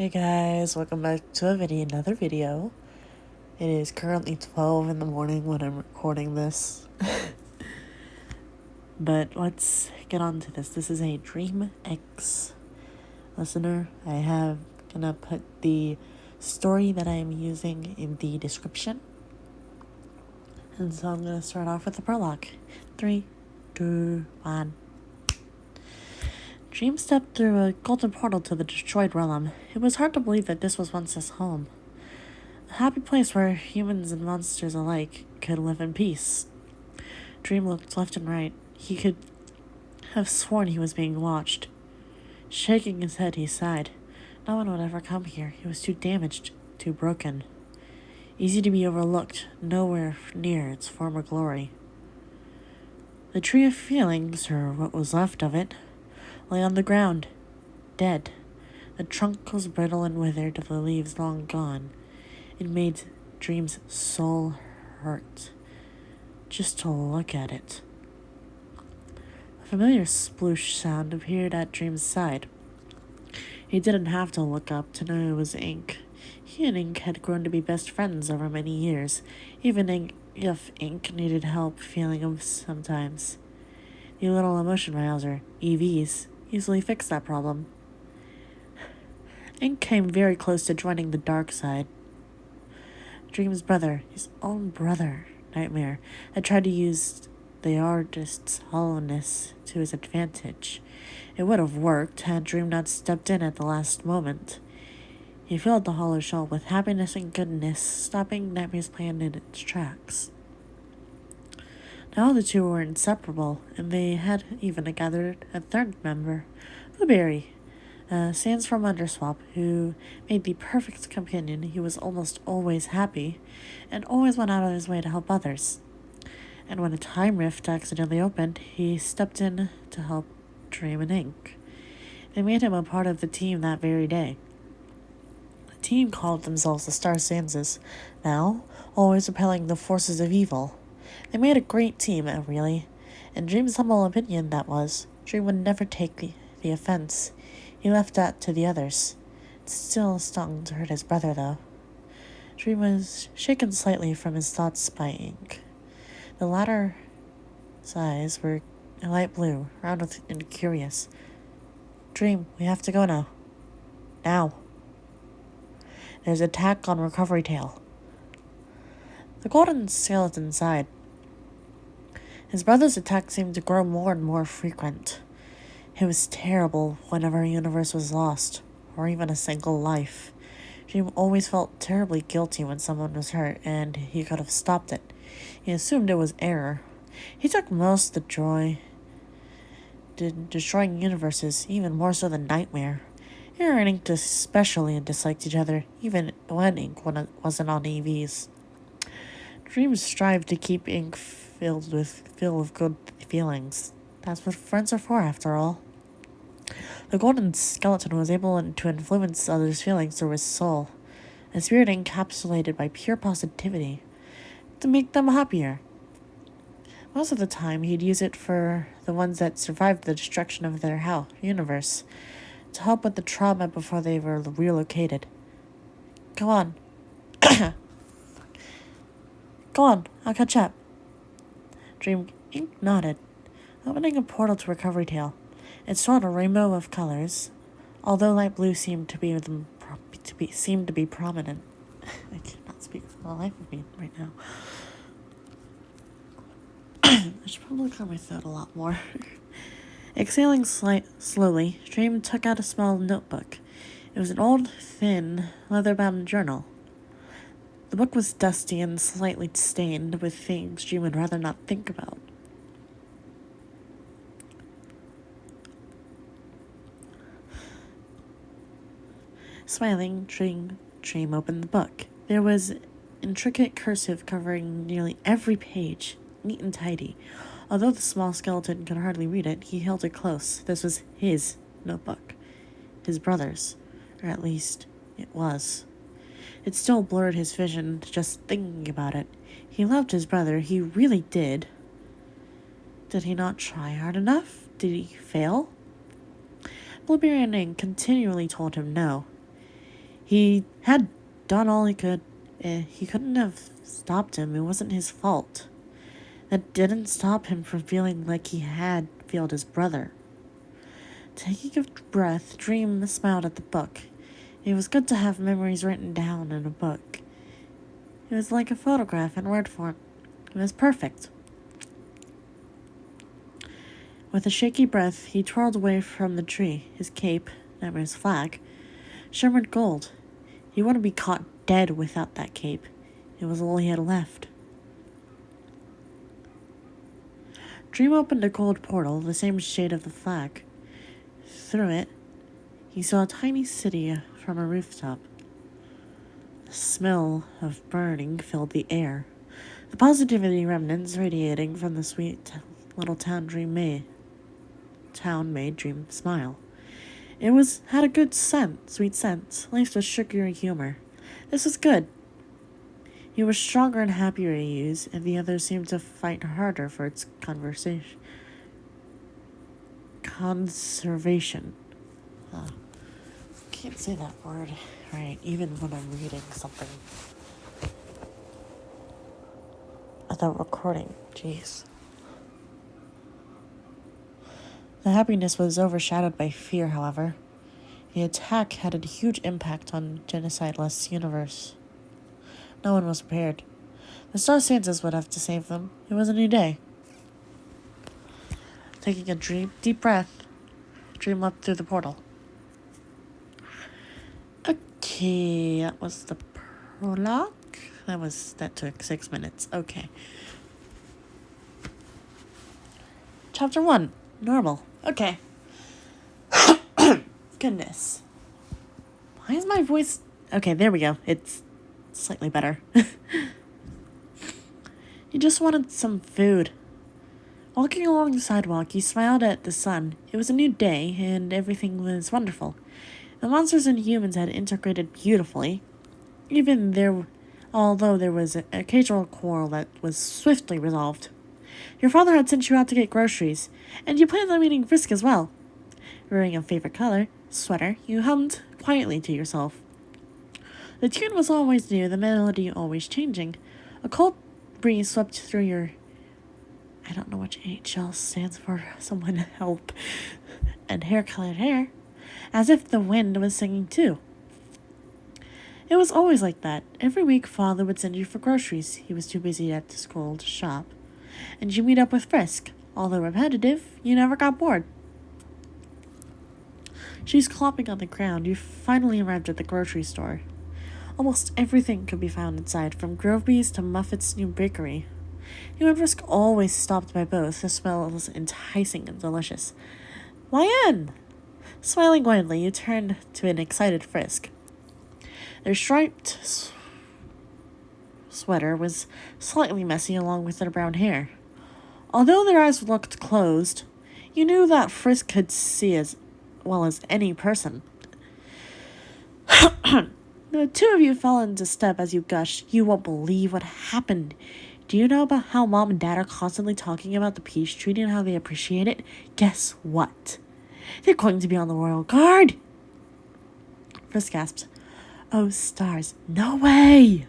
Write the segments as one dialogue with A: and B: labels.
A: Hey guys, welcome back to another video. It is currently 12 in the morning when I'm recording this. But let's get on to this. This is a Dream X listener. I have gonna put the story that I'm using in the description. And so I'm gonna start off with the prologue. 3, 2, 1. Dream stepped through a golden portal to the destroyed realm. It was hard to believe that this was once his home. A happy place where humans and monsters alike could live in peace. Dream looked left and right. He could have sworn he was being watched. Shaking his head, he sighed. No one would ever come here. He was too damaged, too broken. Easy to be overlooked, nowhere near its former glory. The tree of feelings, or what was left of it, lay on the ground, dead. The trunk was brittle and withered, the leaves long gone. It made Dream's soul hurt, just to look at it. A familiar sploosh sound appeared at Dream's side. He didn't have to look up to know it was Ink. He and Ink had grown to be best friends over many years, even if Ink needed help feeling them sometimes. The little emotion arouser, EVs, easily fixed that problem. Ink came very close to joining the dark side. Dream's brother, his own brother, Nightmare, had tried to use the artist's hollowness to his advantage. It would have worked had Dream not stepped in at the last moment. He filled the hollow shell with happiness and goodness, stopping Nightmare's plan in its tracks. Now the two were inseparable, and they had even gathered a third member, Blueberry, Sans from Underswap, who made the perfect companion. He was almost always happy, and always went out of his way to help others. And when a time rift accidentally opened, he stepped in to help Dream and Ink. They made him a part of the team that very day. The team called themselves the Star Sanses, now always repelling the forces of evil. They made a great team, really. In Dream's humble opinion, that was. Dream would never take the offense. He left that to the others. It still stung to hurt his brother, though. Dream was shaken slightly from his thoughts by Ink. The latter's eyes were light blue, round and curious. Dream, we have to go now. Now. There's an attack on Recovery Tail. The golden skeleton sighed. His brother's attack seemed to grow more and more frequent. It was terrible whenever a universe was lost, or even a single life. Dream always felt terribly guilty when someone was hurt, and he could have stopped it. He assumed it was error. He took most of the joy in destroying universes, even more so than Nightmare. He and Ink especially disliked each other, even when Ink wasn't on EVs. Dream strived to keep Ink filled with good feelings. That's what friends are for, after all. The golden skeleton was able to influence others' feelings through his soul, a spirit encapsulated by pure positivity, to make them happier. Most of the time, he'd use it for the ones that survived the destruction of their universe, to help with the trauma before they were relocated. Go on. Go on, I'll catch up. Dream Ink nodded, opening a portal to Recovery Tail. It shot a rainbow of colors, although light blue seemed to be prominent. I cannot speak for the life of me right now. I should probably clear my throat a lot more. Exhaling slowly, Dream took out a small notebook. It was an old, thin, leather-bound journal. The book was dusty and slightly stained with things Dream would rather not think about. Smiling, Dream opened the book. There was intricate cursive covering nearly every page, neat and tidy. Although the small skeleton could hardly read it, he held it close. This was his notebook. His brother's. Or at least, it was. It still blurred his vision just thinking about it. He loved his brother, he really did. Did he not try hard enough? Did he fail? Blueberry and Ink continually told him no. He had done all he could. He couldn't have stopped him. It wasn't his fault. That didn't stop him from feeling like he had failed his brother. Taking a breath, Dream smiled at the book. It was good to have memories written down in a book. It was like a photograph in word form. It was perfect. With a shaky breath, he twirled away from the tree. His cape, Nightmare's flag, shimmered gold. He wouldn't be caught dead without that cape. It was all he had left. Dream opened a gold portal, the same shade of the flag. Through it, he saw a tiny city from a rooftop. The smell of burning filled the air. The positivity remnants radiating from the sweet little town made Dream smile. It had a good sweet scent, laced with sugary humor. This was good. He was stronger and happier to use, and the others seemed to fight harder for its conservation. Can't say that word right, even when I'm reading something. The recording, jeez. The happiness was overshadowed by fear, however. The attack had a huge impact on genocide-less universe. No one was prepared. The Star Santas would have to save them. It was a new day. Taking a deep breath, Dream leapt through the portal. Okay, that was the prologue. That took 6 minutes. Okay. Chapter 1. Normal. Okay. Goodness. Why is my voice... Okay, there we go. It's slightly better. He just wanted some food. Walking along the sidewalk, he smiled at the sun. It was a new day, and everything was wonderful. The monsters and humans had integrated beautifully, although there was an occasional quarrel that was swiftly resolved. Your father had sent you out to get groceries, and you planned on meeting Frisk as well. Wearing a favorite color, sweater, you hummed quietly to yourself. The tune was always new, the melody always changing. A cold breeze swept through your... I don't know what HL stands for. Someone help. And hair-colored hair. As if the wind was singing too. It was always like that. Every week, Father would send you for groceries. He was too busy at the school to shop. And you meet up with Frisk. Although repetitive, you never got bored. She's clopping on the ground. You finally arrived at the grocery store. Almost everything could be found inside, from Groveby's to Muffet's new bakery. You and Frisk always stopped by both. The smell was enticing and delicious. Why in? Smiling widely, you turned to an excited Frisk. Their striped sweater was slightly messy along with their brown hair. Although their eyes looked closed, you knew that Frisk could see as well as any person. The two of you fell into step as you gushed. You won't believe what happened. Do you know about how Mom and Dad are constantly talking about the peace treaty and how they appreciate it? Guess what? They're going to be on the Royal Guard. Frisk gasped. Oh, stars. No way!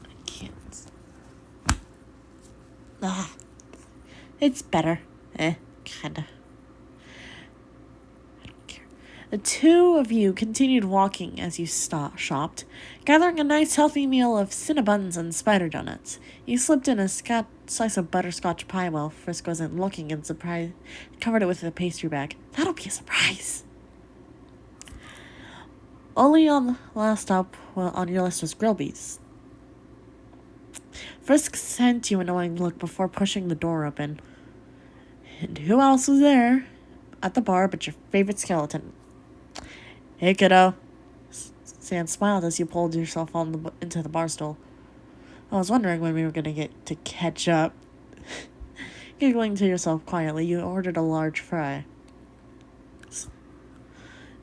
A: I can't. It's better. Kinda. I don't care. The two of you continued walking as you shopped, gathering a nice healthy meal of Cinnabuns and spider donuts. You slipped in a slice of butterscotch pie while Frisk wasn't looking and covered it with a pastry bag. That'll be a surprise. Only on the last stop on your list was Grillby's. Frisk sent you a knowing look before pushing the door open. And who else was there at the bar but your favorite skeleton? Hey, kiddo. Sans smiled as you pulled yourself into the bar stool. I was wondering when we were going to get to catch up. Giggling to yourself quietly, you ordered a large fry.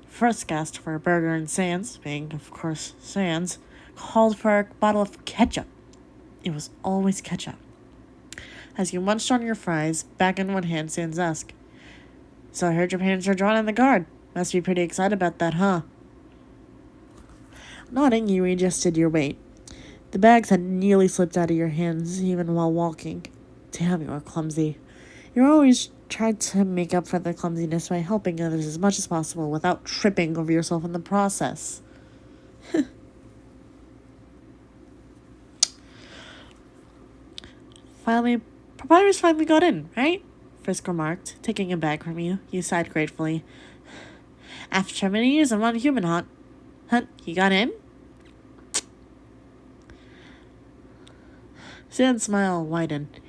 A: Frisk asked for a burger, and Sans, being, of course, Sans, called for a bottle of ketchup. It was always ketchup. As you munched on your fries, back in one hand, Sans asked, So I heard your parents are drawn in the Guard. Must be pretty excited about that, huh? Nodding, you readjusted your weight. The bags had nearly slipped out of your hands, even while walking. Damn, you are clumsy. You always tried to make up for the clumsiness by helping others as much as possible without tripping over yourself in the process. Proprietors finally got in, right? Frisk remarked, taking a bag from you. You sighed gratefully. After many years of non-human hunt, you got in? Zan's smile widened,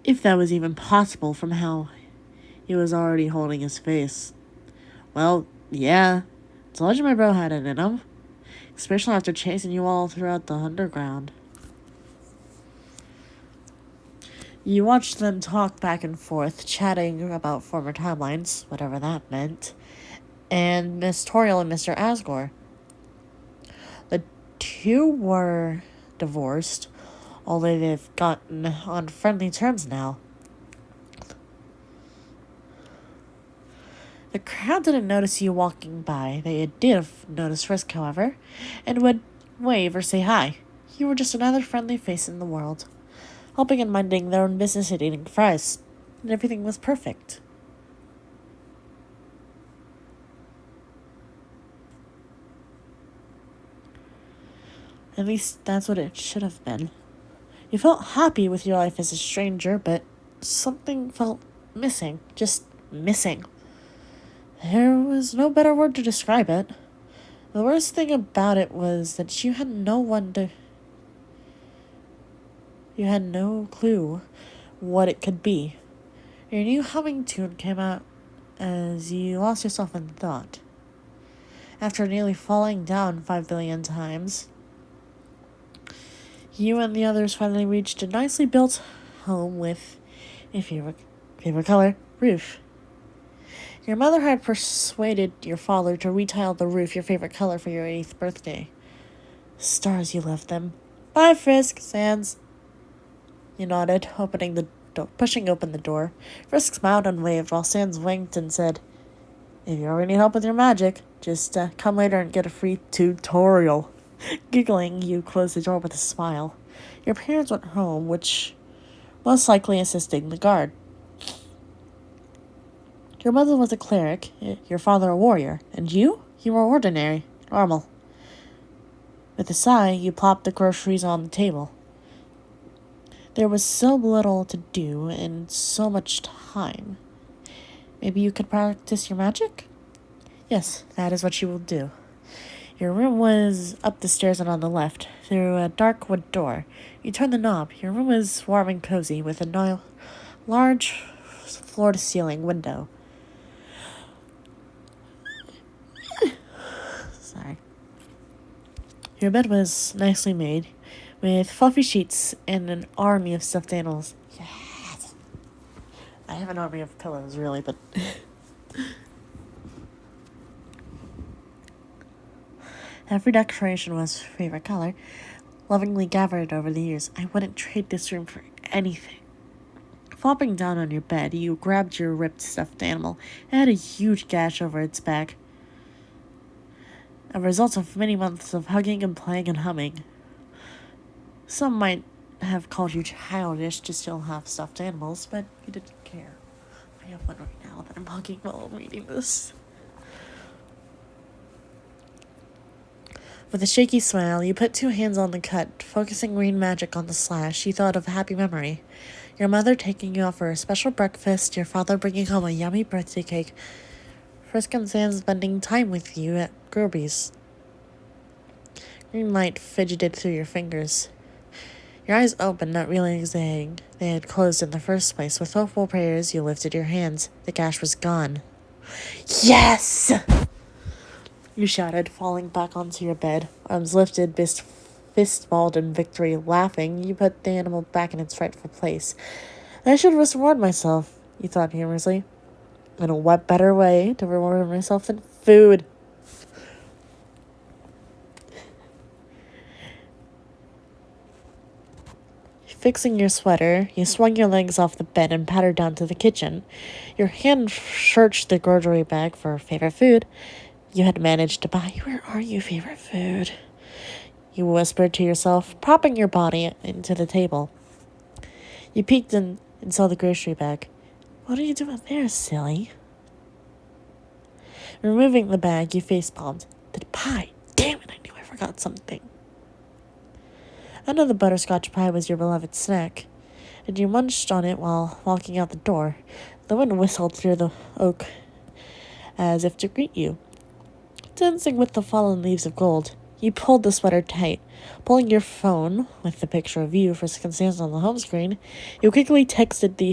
A: if that was even possible from how he was already holding his face. Well, yeah. Told you my bro had it in him. Especially after chasing you all throughout the underground. You watched them talk back and forth, chatting about former timelines, whatever that meant, and Miss Toriel and Mr. Asgore. The two were divorced, although they've gotten on friendly terms now. The crowd didn't notice you walking by. They did notice Frisk, however, and would wave or say hi. You were just another friendly face in the world, helping and minding their own business and eating fries, and everything was perfect. At least that's what it should have been. You felt happy with your life as a stranger, but something felt missing. Just missing. There was no better word to describe it. The worst thing about it was that you had no clue what it could be. Your new humming tune came out as you lost yourself in thought. After nearly falling down 5 billion times, you and the others finally reached a nicely built home with a favorite color roof. Your mother had persuaded your father to retile the roof your favorite color for your 8th birthday. Stars you left them. Bye, Frisk, Sans. You nodded, pushing open the door. Frisk smiled and waved while Sans winked and said, If you ever need help with your magic, just come later and get a free tutorial. Giggling, you closed the door with a smile. Your parents went home, which most likely assisting the guard. Your mother was a cleric, your father a warrior, and you were ordinary, normal. With a sigh, you plopped the groceries on the table. There was so little to do and so much time. Maybe you could practice your magic? Yes, that is what you will do. Your room was up the stairs and on the left, through a dark wood door. You turned the knob. Your room was warm and cozy, with a large floor-to-ceiling window. Sorry. Your bed was nicely made, with fluffy sheets and an army of stuffed animals. Yes! I have an army of pillows, really, but... Every decoration was favorite color, lovingly gathered over the years. I wouldn't trade this room for anything. Flopping down on your bed, you grabbed your ripped stuffed animal. It had a huge gash over its back, a result of many months of hugging and playing and humming. Some might have called you childish to still have stuffed animals, but you didn't care. I have one right now that I'm hugging while I'm reading this. With a shaky smile, you put 2 hands on the cut, focusing green magic on the slash. You thought of a happy memory. Your mother taking you out for a special breakfast, your father bringing home a yummy birthday cake, Frisk and Sam spending time with you at Groby's. Green light fidgeted through your fingers. Your eyes opened, not realizing they had closed in the first place. With hopeful prayers, you lifted your hands. The gash was gone. Yes! You shouted, falling back onto your bed, arms lifted, fist balled in victory. Laughing, you put the animal back in its rightful place. I should reward myself, you thought humorously. And what better way to reward myself than food? Fixing your sweater, you swung your legs off the bed and pattered down to the kitchen. Your hand searched the grocery bag for favorite food you had managed to buy. Where are you, favorite food? You whispered to yourself, propping your body into the table. You peeked in and saw the grocery bag. What are you doing there, silly? Removing the bag, you facepalmed. The pie! Damn it, I knew I forgot something. Another butterscotch pie was your beloved snack, and you munched on it while walking out the door. The wind whistled through the oak as if to greet you. Dancing with the fallen leaves of gold, you pulled the sweater tight. Pulling your phone, with the picture of you for a second stands on the home screen, you quickly texted the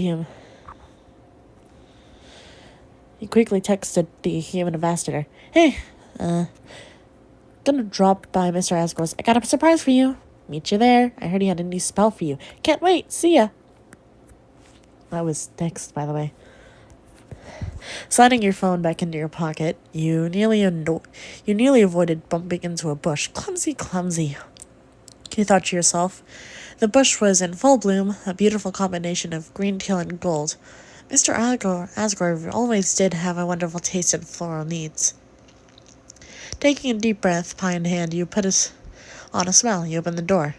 A: human ambassador. Hey, gonna drop by Mr. Asgore's. I got a surprise for you. Meet you there. I heard he had a new spell for you. Can't wait. See ya. That was text, by the way. Sliding your phone back into your pocket, you nearly avoided bumping into a bush. Clumsy, clumsy. You thought to yourself. The bush was in full bloom, a beautiful combination of green, teal, and gold. Mr. Asgore always did have a wonderful taste in floral needs. Taking a deep breath, pie in hand, you put on a smile. You opened the door.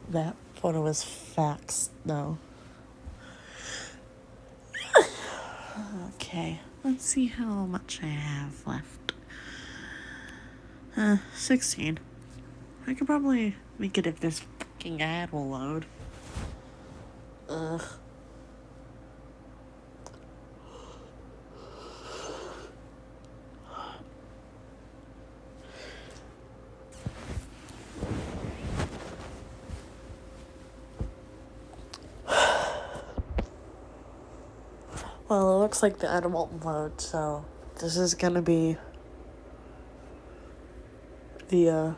A: That photo was facts, though. Okay, let's see how much I have left. 16. I could probably make it if this fucking ad will load. Ugh. Well, it looks like the ad won't load, so this is gonna be the